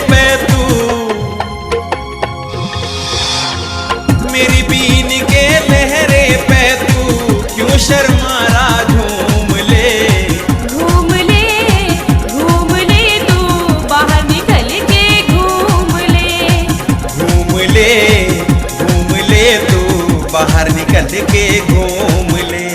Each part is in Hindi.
पे तू, मेरी बीन के लहरे पे तू क्यों शर्मारा। झूम ले घूम ले घूम ले तू बाहर निकल के घूम ले। घूम ले घूम ले तू बाहर निकल के घूम ले।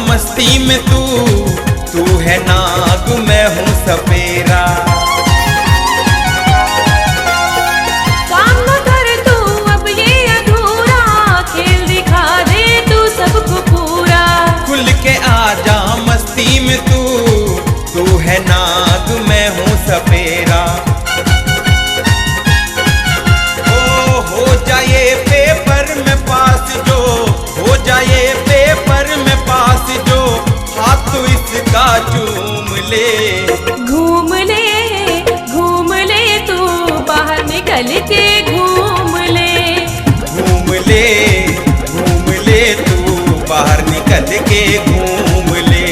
मस्ती में तू है नाग मैं हूँ सपेरा। काम न कर तू अब ये अधूरा, खेल दिखा दे तू सबको पूरा। खुल के आजा मस्ती में तू है नाग मैं हूँ सपेरा। हो जाए पेपर में पास जो, हो जाए पेपर में पास जो, हाथ तो इसका चूम ले। घूम ले तू बाहर निकल के घूम ले। घूम ले तू बाहर निकल के घूम ले।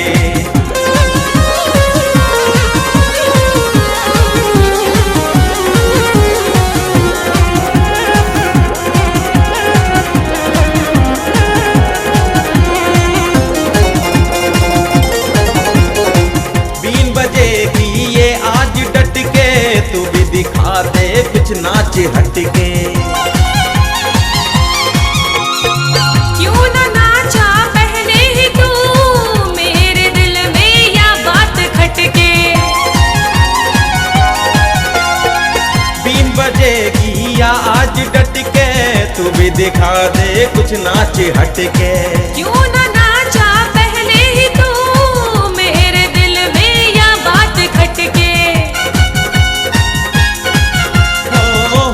तू भी दिखा दे कुछ नाच हटके। क्यों ना नाचा पहले ही तू, मेरे दिल में या बात खटके। बीन बजेगी या आज डट के, तू भी दिखा दे कुछ नाच हटके। क्यों ना नाचा पहले ही तू, मेरे दिल में या बात खटके।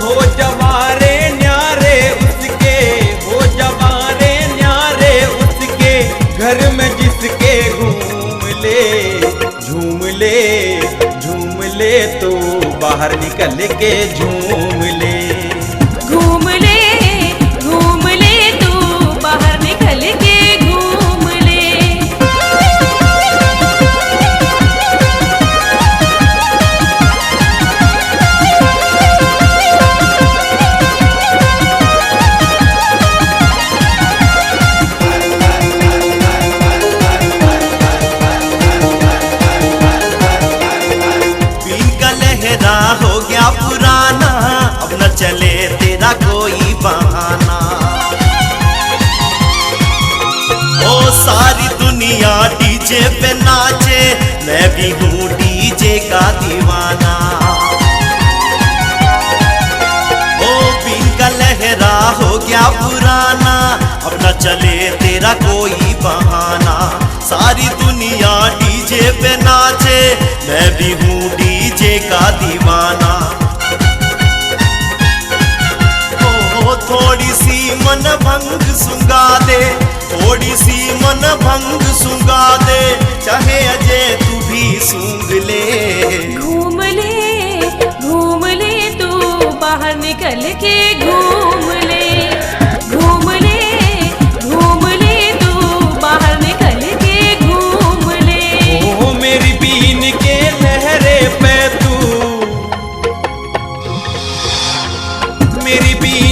हो जवारे न्यारे उसके, हो जवारे न्यारे उसके, घर में जिसके घूम ले तो बाहर निकल के झूम ले। घूम ले तू बाहर निकल के घूम ले। हो गया पुराना, अब न चले तेरा कोई बहाना। ओ सारी दुनिया डीजे पे नाचे, मैं भी हूँ डीजे का दीवाना। ओ बीन का लहरा हो गया पुराना, अब न चले तेरा कोई बहाना। सारी दुनिया डीजे पे नाचे, मैं भी हूँ डीजे का दीवाना। ओ थोड़ी सी मन भंग सुंगा दे, थोड़ी सी मन भंग सुंगा दे, चाहे अजय तू भी सूंघ ले। घूम ले तू बाहर निकल के घूम ले। घूम ले तू बाहर निकल के घूम ले। ओ मेरी बीन के लहरे पे तू, मेरी बीन